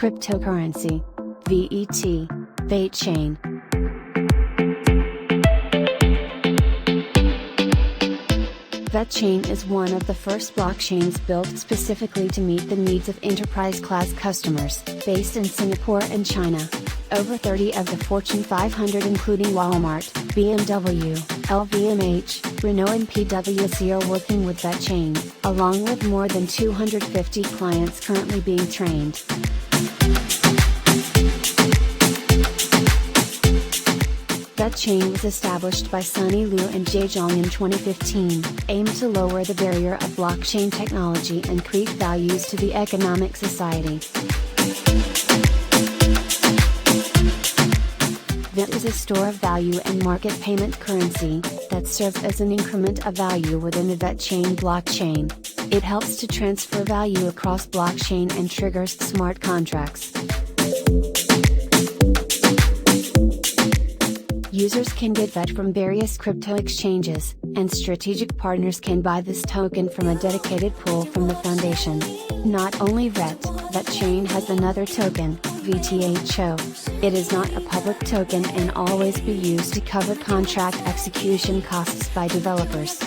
Cryptocurrency. VET. VeChain. VetChain is one of the first blockchains built specifically to meet the needs of enterprise-class customers, based in Singapore and China. Over 30 of the Fortune 500 including Walmart, BMW, LVMH, Renault and PwC are working with VetChain, along with more than 250 clients currently being trained. VetChain was established by Sunny Liu and Zhang in 2015, aimed to lower the barrier of blockchain technology and create values to the economic society. VET is a store of value and market payment currency that serves as an increment of value within the VetChain blockchain. It helps to transfer value across blockchain and triggers smart contracts. Users can get VET from various crypto exchanges, and strategic partners can buy this token from a dedicated pool from the foundation. Not only VetChain has another token, VTHO. It is not a public token and always be used to cover contract execution costs by developers.